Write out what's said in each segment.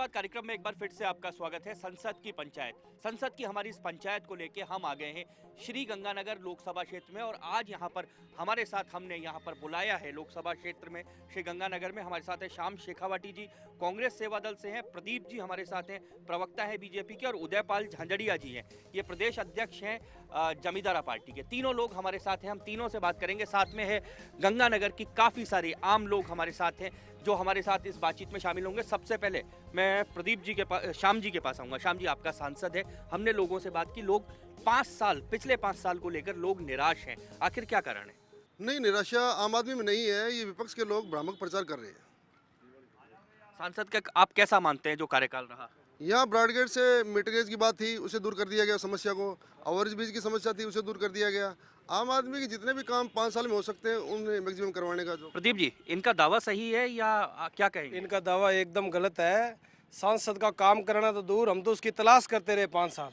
बाद कार्यक्रम में एक बार फिर से आपका स्वागत है। संसद की पंचायत, संसद की हमारी इस पंचायत को लेके हम आ गए हैं श्री गंगानगर लोकसभा क्षेत्र में और आज यहाँ पर हमारे साथ हमने यहाँ पर बुलाया है लोकसभा क्षेत्र में श्री गंगानगर में हमारे साथ है श्याम शेखावटी जी, कांग्रेस सेवा दल से हैं, प्रदीप जी हमारे साथ हैं, प्रवक्ता है बीजेपी के, और उदयपाल झांझड़िया जी हैं, ये प्रदेश अध्यक्ष हैं जमींदारा पार्टी के। तीनों लोग हमारे साथ हैं, हम तीनों से बात करेंगे। साथ में है गंगानगर की काफ़ी सारी आम लोग हमारे साथ हैं जो हमारे साथ इस बातचीत में शामिल होंगे। सबसे पहले मैं प्रदीप जी के पास, श्याम जी के पास आऊँगा। श्याम जी, आपका सांसद है, हमने लोगों से बात की, लोग पिछले 5 साल को लेकर लोग निराश हैं, आखिर क्या कारण है? नहीं, निराशा आम आदमी में नहीं है, ये विपक्ष के लोग भ्रामक प्रचार कर रहे हैं। सांसद का आप कैसा मानते हैं जो कार्यकाल रहा? यहाँ ब्रॉडगेज से मीटरगेज की बात थी, उसे दूर कर दिया गया, समस्या को। ओवरब्रिज की समस्या थी, उसे दूर कर दिया गया। आम आदमी के जितने भी काम 5 साल में हो सकते हैं उन्हें मैक्सिमम करवाने का जो। प्रदीप जी, इनका दावा सही है या क्या कहेंगे? इनका दावा एकदम गलत है। सांसद का काम करना तो दूर, हम तो उसकी तलाश करते रहे 5 साल।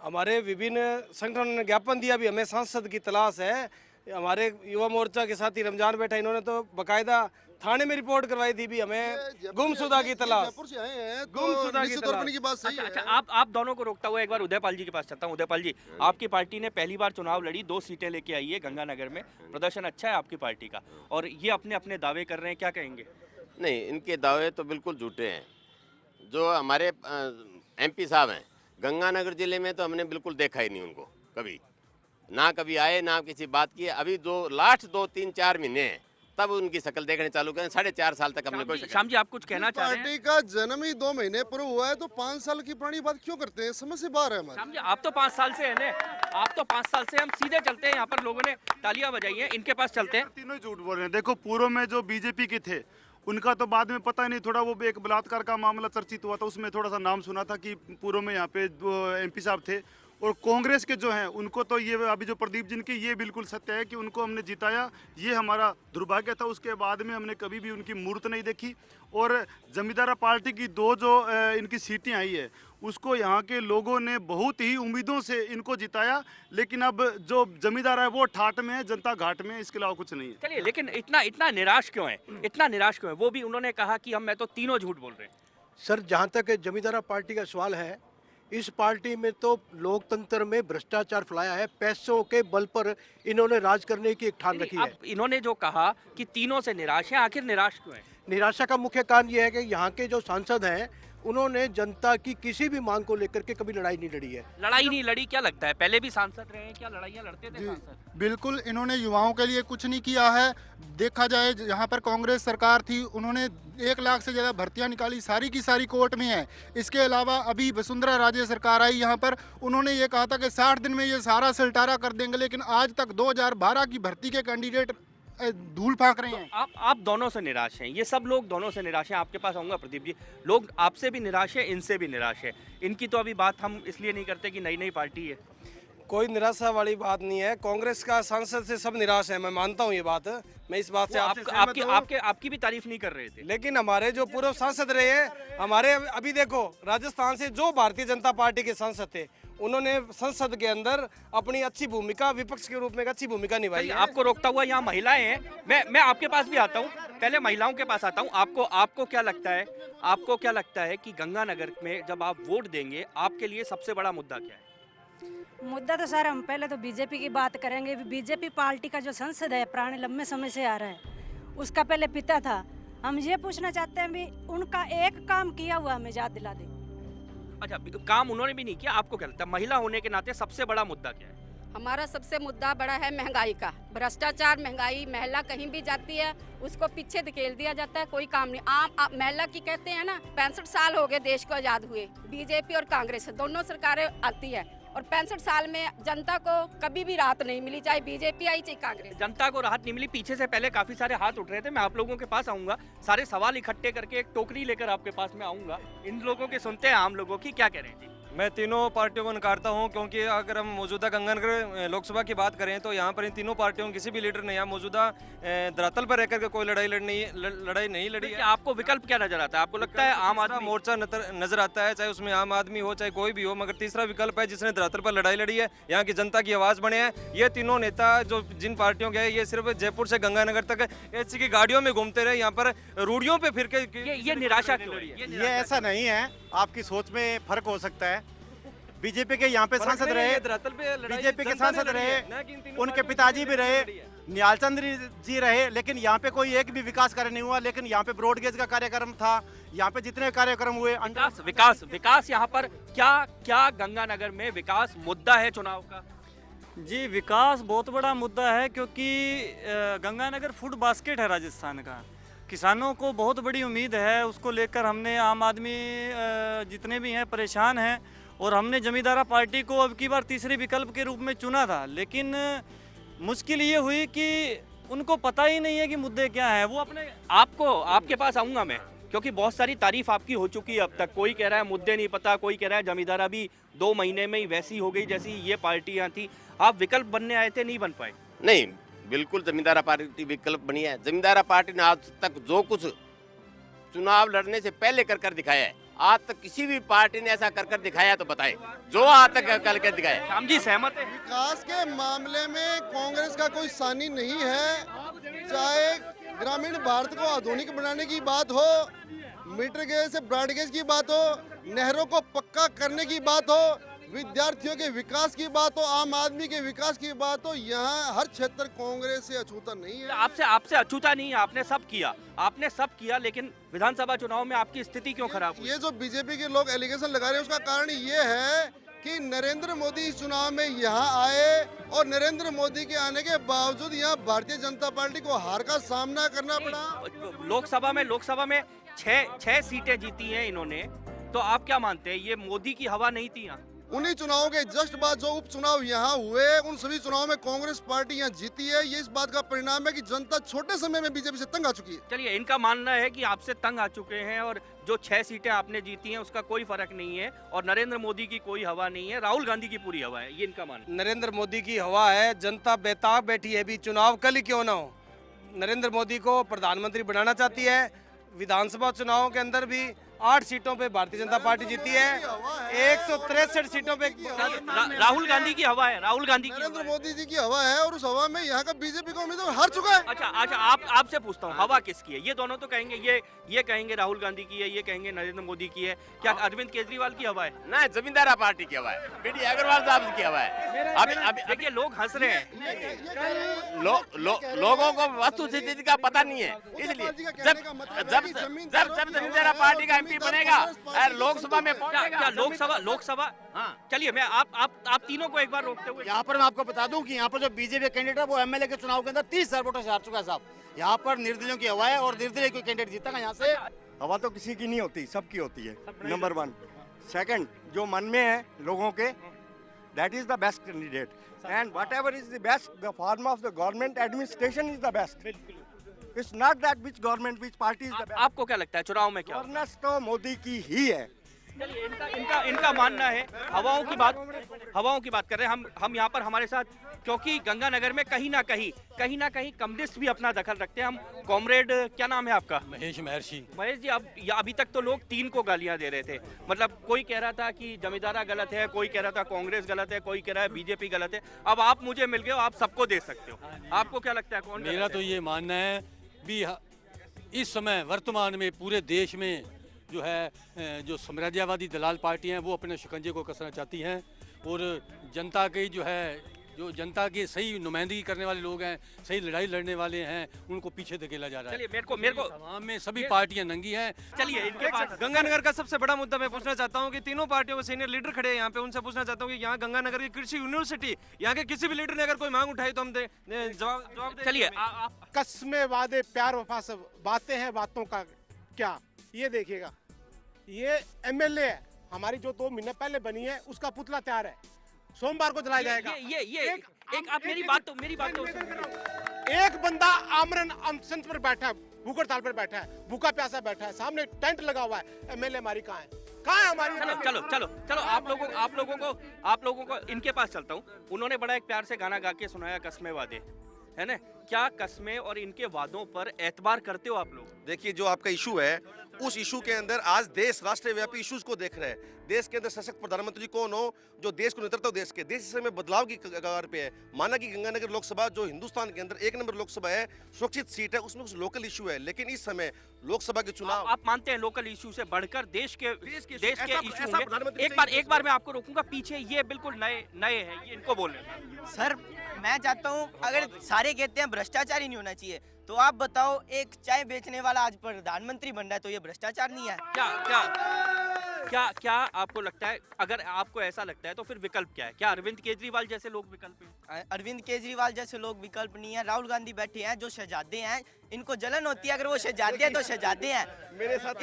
हमारे विभिन्न संगठनों ने ज्ञापन दिया भी हमें सांसद की तलाश है। हमारे युवा मोर्चा के साथी रमजान बैठा, इन्होंने तो बाकायदा थाने में रिपोर्ट करवाई थी भी हमें गुमशुदा की तलाश, गुमशुदा की तलाश। की बात सही है। अच्छा, आप दोनों को रोकता हुआ एक बार उदयपाल जी के पास चलता हूँ। उदयपाल जी, आपकी पार्टी ने पहली बार चुनाव लड़ी, 2 सीटें लेके आई है गंगानगर में, प्रदर्शन अच्छा है आपकी पार्टी का, और ये अपने अपने दावे कर रहे हैं, क्या कहेंगे? नहीं, इनके दावे तो बिल्कुल झूठे हैं। जो हमारे एमपी साहब हैं गंगानगर जिले में, तो हमने बिल्कुल देखा ही नहीं उनको, कभी ना कभी आए ना किसी बात की। अभी जो लास्ट 2, 3, 4 महीने हैं तब उनकी शक्ल देखने चालू करें। 4.5 साल तक हमने कोई। श्याम जी, आप कुछ कहना चाह रहे हैं? पार्टी का जन्म ही 2 महीने पूर्व हुआ है, तो 5 साल की पुरानी बात क्यों करते हैं? समझ से बाहर है हमारे। श्याम जी, आप तो 5 साल से है ना, आप तो 5 साल से, हम सीधे चलते हैं, यहाँ पर लोगों ने तालियां बजाई हैं, इनके पास चलते हैं। तीनों झूठ बोल रहे हैं। देखो, पूर्व में जो बीजेपी के थे उनका तो बाद में पता नहीं, थोड़ा वो एक बलात्कार का मामला चर्चित हुआ था, उसमें थोड़ा सा नाम सुना था कि पूर्व में यहाँ पे एमपी साहब थे। और कांग्रेस के जो हैं उनको तो ये अभी जो प्रदीप जी के, ये बिल्कुल सत्य है कि उनको हमने जिताया, ये हमारा दुर्भाग्य था। उसके बाद में हमने कभी भी उनकी मूर्त नहीं देखी। और जमींदारा पार्टी की 2 जो इनकी सीटें आई है उसको यहाँ के लोगों ने बहुत ही उम्मीदों से इनको जिताया, लेकिन अब जो जमींदार है वो ठाट में है, जनता घाट में है, इसके अलावा कुछ नहीं है। चलिए, लेकिन इतना निराश क्यों है? इतना निराश क्यों है? वो भी उन्होंने कहा कि मैं तो तीनों झूठ बोल रहे हैं। सर, जहाँ तक जमींदारा पार्टी का सवाल है, इस पार्टी में तो लोकतंत्र में भ्रष्टाचार फैलाया है, पैसों के बल पर इन्होंने राज करने की एक ठान रखी है। इन्होंने जो कहा कि तीनों से निराश है, आखिर निराश क्यों है? निराशा का मुख्य कारण यह है कि यहाँ के जो सांसद हैं उन्होंने जनता की किसी भी मांग को लेकर के कभी लड़ाई नहीं लड़ी है। लड़ाई नहीं लड़ी, क्या लगता है? पहले भी सांसद रहे हैं, क्या लड़ाइयाँ लड़ते थे सांसद? बिल्कुल, इन्होंने युवाओं के लिए कुछ नहीं किया है। देखा जाए, यहाँ पर कांग्रेस सरकार थी, उन्होंने 1 लाख से ज़्यादा भर्तियां निकाली, सारी की सारी कोर्ट में है। इसके अलावा अभी वसुंधरा राजे सरकार आई यहाँ पर, उन्होंने ये कहा था कि 60 दिन में ये सारा सलटारा कर देंगे, लेकिन आज तक 2012 की भर्ती के कैंडिडेट धूल फांक रहे हैं। आप दोनों से निराश हैं, ये सब लोग दोनों से निराश हैं। आपके पास आऊँगा प्रदीप जी, लोग आपसे भी निराश है, इनसे भी निराश है। इनकी तो अभी बात हम इसलिए नहीं करते कि नई पार्टी है। कोई निराशा वाली बात नहीं है। कांग्रेस का सांसद से सब निराश है, मैं मानता हूँ ये बात। मैं इस बात से आपकी भी तारीफ नहीं कर रहे थे, लेकिन हमारे जो पूर्व सांसद रहे हैं, हमारे अभी देखो राजस्थान से जो भारतीय जनता पार्टी के सांसद थे, उन्होंने संसद के अंदर अपनी अच्छी भूमिका, विपक्ष के रूप में एक अच्छी भूमिका निभाई है। आपको रोकता हुआ यहाँ महिलाएं हैं, मैं आपके पास भी आता हूँ, पहले महिलाओं के पास आता हूँ। आपको क्या लगता है कि गंगानगर में जब आप वोट देंगे, आपके लिए सबसे बड़ा मुद्दा क्या है? मुद्दा तो सर, हम पहले तो बीजेपी की बात करेंगे। बीजेपी पार्टी का जो संसद है पुराने लंबे समय से आ रहा है, उसका पहले पिता था। हम ये पूछना चाहते हैं भी उनका एक काम किया हुआ हमें याद दिला दे। अच्छा, काम उन्होंने भी नहीं किया, आपको क्या लगता है महिला होने के नाते सबसे बड़ा मुद्दा क्या है? हमारा सबसे मुद्दा बड़ा है महंगाई का, भ्रष्टाचार, महंगाई। महिला कहीं भी जाती है उसको पीछे धकेल दिया जाता है, कोई काम नहीं। आम महिला की कहते हैं ना, 65 साल हो गए देश को आज़ाद हुए, बीजेपी और कांग्रेस दोनों सरकारें आती है, और 65 साल में जनता को कभी भी राहत नहीं मिली, चाहे बीजेपी आई चाहे कांग्रेस। जनता को राहत नहीं मिली, पीछे से पहले काफी सारे हाथ उठ रहे थे। मैं आप लोगों के पास आऊंगा, सारे सवाल इकट्ठे करके एक टोकरी लेकर आपके पास में आऊंगा। इन लोगों के सुनते हैं, आम लोगों की क्या कह रहे हैं जी? मैं तीनों पार्टियों को नकारता हूं, क्योंकि अगर हम मौजूदा गंगानगर लोकसभा की बात करें तो यहां पर इन तीनों पार्टियों किसी भी लीडर ने यहाँ मौजूदा धरातल पर रहकर के कोई लड़ाई नहीं लड़ी है। आपको विकल्प क्या नजर आता है? आपको लगता है आम आदमी मोर्चा नजर आता है, चाहे उसमें आम आदमी हो चाहे कोई भी हो, मगर तीसरा विकल्प है जिसने धरातल पर लड़ाई लड़ी है, यहाँ की जनता की आवाज़ बने हैं। ये तीनों नेता जो जिन पार्टियों के हैं, ये सिर्फ जयपुर से गंगानगर तक एसी की गाड़ियों में घूमते रहे, यहाँ पर रूढ़ियों पे फिर के ये निराशा क्यों है? ये ऐसा नहीं है, आपकी सोच में फर्क हो सकता है। बीजेपी के यहाँ पे सांसद रहे, बीजेपी के सांसद रहे, उनके पिताजी भी रहे, निहाल चंद्र जी रहे, लेकिन यहाँ पे कोई एक भी विकास कार्य नहीं हुआ। लेकिन यहाँ पे ब्रॉडगेज का कार्यक्रम था, यहाँ पे जितने कार्यक्रम हुए विकास यहाँ पर क्या गंगानगर में विकास मुद्दा है चुनाव का? जी, विकास बहुत बड़ा मुद्दा है, क्योंकि गंगानगर फूड बास्केट है राजस्थान का। किसानों को बहुत बड़ी उम्मीद है, उसको लेकर हमने आम आदमी जितने भी हैं परेशान हैं, और हमने जमींदारा पार्टी को अब की बार तीसरे विकल्प के रूप में चुना था। लेकिन मुश्किल ये हुई कि उनको पता ही नहीं है कि मुद्दे क्या है। वो अपने आपके पास आऊँगा मैं, क्योंकि बहुत सारी तारीफ आपकी हो चुकी है अब तक। कोई कह रहा है मुद्दे नहीं पता, कोई कह रहा है जमींदारा भी 2 महीने में ही वैसी हो गई जैसी ये पार्टियां थी। आप विकल्प बनने आए थे, नहीं बन पाए? नहीं, बिल्कुल जमींदारा पार्टी विकल्प बनी है। जमींदारा पार्टी ने आज तक जो कुछ चुनाव लड़ने से पहले कर दिखाया है, आज तक किसी भी पार्टी ने ऐसा कर दिखाया तो बताए, जो आज तक कर दिखाया। श्याम जी सहमत है? विकास के मामले में कांग्रेस का कोई सानी नहीं है। चाहे ग्रामीण भारत को आधुनिक बनाने की बात हो, मीटर गेज से ब्रॉडगेज की बात हो, नहरों को पक्का करने की बात हो, विद्यार्थियों के विकास की बात हो, आम आदमी के विकास की बात हो, यहाँ हर क्षेत्र कांग्रेस से अछूता नहीं है। आपसे अछूता नहीं है, आपने सब किया, लेकिन विधानसभा चुनाव में आपकी स्थिति क्यों खराब हुई? ये जो बीजेपी के लोग एलिगेशन लगा रहे हैं, उसका कारण ये है कि नरेंद्र मोदी इस चुनाव में यहाँ आए, और नरेंद्र मोदी के आने के बावजूद यहाँ भारतीय जनता पार्टी को हार का सामना करना पड़ा। लोकसभा में 6 सीटें जीती हैं इन्होंने, तो आप क्या मानते हैं ये मोदी की हवा नहीं थी यहाँ? उन्हीं चुनावों के जस्ट बाद जो उपचुनाव यहाँ हुए, उन सभी चुनावों में कांग्रेस पार्टी यहाँ जीती है। ये इस बात का परिणाम है कि जनता छोटे समय में बीजेपी से तंग आ चुकी है। चलिए, इनका मानना है कि आपसे तंग आ चुके हैं, और जो 6 सीटें आपने जीती हैं उसका कोई फर्क नहीं है, और नरेंद्र मोदी की कोई हवा नहीं है, राहुल गांधी की पूरी हवा है, ये इनका मानना। नरेंद्र मोदी की हवा है, जनता बेताब बैठी है, भी चुनाव कल ही क्यों ना हो। नरेंद्र मोदी को प्रधानमंत्री बनाना चाहती है। विधानसभा चुनाव के अंदर भी 8 सीटों पे भारतीय जनता पार्टी जीती है, 163 सीटों पे राहुल गांधी की हवा है, राहुल गांधी की, नरेंद्र मोदी जी की हवा है, और उस हवा में यहाँ का बीजेपी का उम्मीदवार हार चुका है। अच्छा, आपसे पूछता हूँ, हवा किसकी है? ये दोनों तो कहेंगे, ये कहेंगे राहुल गांधी की है, ये कहेंगे नरेंद्र मोदी की है। क्या अरविंद केजरीवाल की हवा है? ना, जमींदारा पार्टी की हवा है, बीडी अग्रवाल साहब की हवा है। अभी देखिए, लोग हंस रहे हैं, लोगों को वस्तु स्थिति का पता नहीं है, इसलिए जब जमींदारा पार्टी का एमपी बनेगा लोकसभा में पहुंचेगा। क्या लोकसभा? हाँ, चलिए, मैं आप तीनों को एक बार रोकते हुए, यहाँ पर मैं आपको बता दूं कि यहाँ पर जो बीजेपी कैंडिडेट है वो एमएलए के चुनाव के अंदर 30,000 वोटों से हार चुका है साहब। यहाँ पर निर्दलीयों की हवा है, और निर्दलीय कोई कैंडिडेट जीतेगा यहाँ से। हवा तो किसी की नहीं होती, सबकी होती है, नंबर 1। सेकंड, जो मन में है लोगों के, that is the best candidate, and whatever is the best, the form of the government administration is the best. It's not that which government which party is the best. आपको क्या लगता है चुनाव में क्या? गवर्नेंस तो मोदी की ही है। इनका मानना है, हवाओं की बात कर रहे हैं हम यहाँ पर। हमारे साथ, क्योंकि गंगानगर में कहीं ना कहीं कम्युनिस्ट भी अपना दखल रखते हैं। हम कॉमरेड, क्या नाम है आपका? महेश महर्षि। महेश जी, अभी तक तो लोग 3 को गालियां दे रहे थे, मतलब कोई कह रहा था कि जमींदारा गलत है, कोई कह रहा था कांग्रेस गलत है, कोई कह रहा है बीजेपी गलत है। अब आप मुझे मिल गए हो, आप सबको दे सकते हो। आपको क्या लगता है, कौन? मेरा तो ये मानना है भी इस समय वर्तमान में पूरे देश में जो है, जो साम्राज्यवादी दलाल पार्टियां हैं वो अपने शिकंजे को कसना चाहती हैं, और जनता की जो है, जो जनता के सही नुमाइंदगी करने वाले लोग हैं, सही लड़ाई लड़ने वाले हैं, उनको पीछे धकेला जा रहा है। चलिए, मेरे को तमाम में सभी पार्टियां नंगी हैं। चलिए, इनके पास गंगानगर का सबसे बड़ा मुद्दा मैं पूछना चाहता हूं कि तीनों पार्टियों के सीनियर लीडर खड़े हैं यहाँ पे, उनसे पूछना चाहता हूं कि यहाँ गंगानगर की कृषि यूनिवर्सिटी, यहाँ के किसी भी लीडर ने अगर कोई मांग उठाई तो हम जवाब दे। चलिए, कस्में, वादे, प्यार वफा सब बातें हैं, बातों का क्या, ये देखिएगा। ये एमएलए है, हमारी जो 2 महीने पहले बनी है उसका पुतला तैयार है, सोमवार को जलाया जाएगा। एक आप मेरी बात तो एक बंदा आमरण अनशन पर बैठा है, भूख हड़ताल पर बैठा है, भूखा प्यासा बैठा है, सामने टेंट लगा हुआ है, एमएलए हमारी कहाँ है? कहाँ है हमारी? चलो चलो चलो आप लोगों को इनके पास चलता हूँ। उन्होंने बड़ा एक प्यार से गाना गा के सुनाया, कस्मे वादे, है ना? क्या कस्मे और इनके वादों पर एतबार करते हो आप लोग? देखिए, जो आपका इशू है, उस इशू के अंदर आज देश राष्ट्रव्यापी इश्यूज को देख रहा है। देश के अंदर सशक्त प्रधानमंत्री कौन हो, जो देश को नेतृत्व देश के, देश इस समय बदलाव की कगार पे है। माना कि गंगानगर लोकसभा जो हिंदुस्तान के अंदर 1 नंबर लोकसभा है, सुरक्षित सीट है, उसमें कुछ लोकल इशू है, लेकिन इस समय लोकसभा के चुनाव, आप मानते हैं लोकल इशू से बढ़कर देश के इशू होंगे? एक बार मैं आपको रोकूंगा, पीछे ये बिल्कुल नए हैं, ये इनको बोलने। सर मैं चाहता हूँ, अगर सारे कहते हैं भ्रष्टाचार ही नहीं होना चाहिए, तो आप बताओ एक चाय बेचने वाला आज प्रधानमंत्री बन रहा है, तो ये भ्रष्टाचार नहीं है? क्या आपको लगता है, अगर आपको ऐसा लगता है तो फिर विकल्प क्या है? क्या अरविंद केजरीवाल जैसे लोग विकल्प हैं? अरविंद केजरीवाल जैसे लोग विकल्प नहीं है। राहुल गांधी बैठे हैं जो शहजादे हैं, इनको जलन होती है अगर वो शहजादे हैं तो शहजादे हैं मेरे साथ।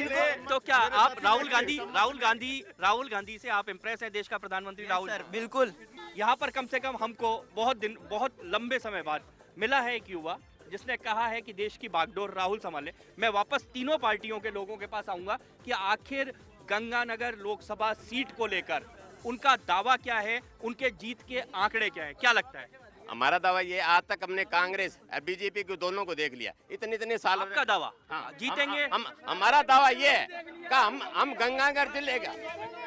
तो क्या आप राहुल गांधी से आप इम्प्रेस हैं, देश का प्रधानमंत्री राहुल? सर बिल्कुल। यहाँ पर कम से कम हमको बहुत लंबे समय बाद मिला है एक युवा जिसने कहा है कि देश की बागडोर राहुल संभाले। मैं वापस तीनों पार्टियों के लोगों के पास आऊंगा कि आखिर गंगानगर लोकसभा सीट को लेकर उनका दावा क्या है, उनके जीत के आंकड़े क्या है, क्या लगता है? हमारा दावा ये, आज तक हमने कांग्रेस और बीजेपी को दोनों को देख लिया, इतने साल। आपका दावा? हाँ, जीतेंगे? हमारा दावा ये है कि हम गंगानगर जिले का,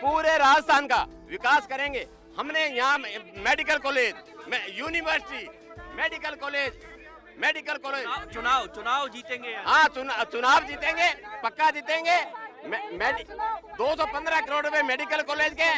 पूरे राजस्थान का विकास करेंगे। हमने यहाँ medical college, university, medical college, चुनाव जीतेंगे? हाँ, चुनाव जीतेंगे, पक्का जीतेंगे। 215 करोड़ रुपए मेडिकल कॉलेज के,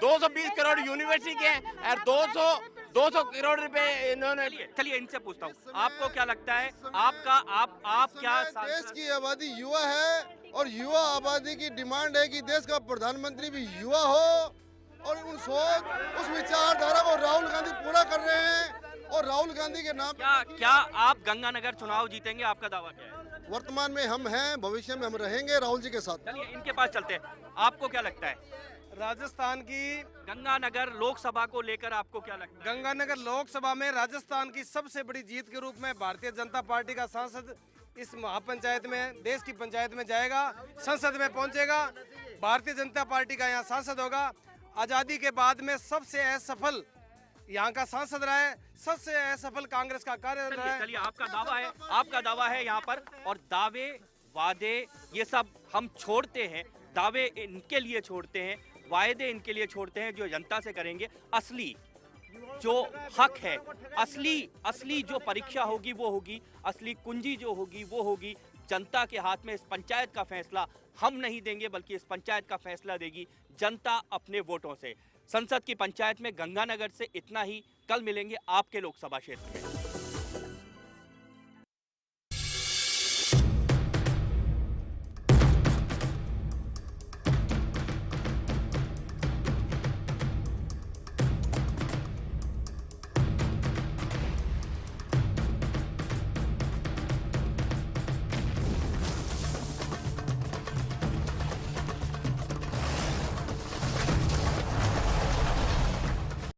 220 करोड़ यूनिवर्सिटी के और 200 करोड़ रुपए इन्होंने। चलिए इनसे पूछता हूँ, आपको क्या लगता है, आप क्या? देश की आबादी युवा है और युवा आबादी की डिमांड है कि देश का प्रधानमंत्री भी युवा हो, और उस विचारधारा को राहुल गांधी पूरा कर रहे हैं। और राहुल गांधी के नाम क्या आप गंगानगर चुनाव जीतेंगे? आपका दावा क्या है? वर्तमान में हम हैं, भविष्य में हम रहेंगे राहुल जी के साथ। चलिए इनके पास चलते हैं, आपको क्या लगता है राजस्थान की गंगानगर लोकसभा को लेकर आपको क्या लगता है? गंगानगर लोकसभा में राजस्थान की सबसे बड़ी जीत के रूप में भारतीय जनता पार्टी का सांसद इस महापंचायत में, देश की पंचायत में जाएगा, संसद में पहुंचेगा। भारतीय जनता पार्टी का यहाँ सांसद होगा। आजादी के बाद में सबसे असफल यहाँ का सांसद रहा है, सबसे असफल कांग्रेस का कार्य रहा है। चलिए आपका दावा है यहाँ पर, और दावे वादे ये सब हम छोड़ते हैं, दावे इनके लिए छोड़ते हैं, वायदे इनके लिए छोड़ते हैं जो जनता से करेंगे। असली जो हक है, असली जो परीक्षा होगी वो होगी, असली कुंजी जो होगी वो होगी जनता के हाथ में। इस पंचायत का फैसला हम नहीं देंगे, बल्कि इस पंचायत का फैसला देगी जनता अपने वोटों से। संसद की पंचायत में गंगानगर से इतना ही। कल मिलेंगे आपके लोकसभा क्षेत्र में।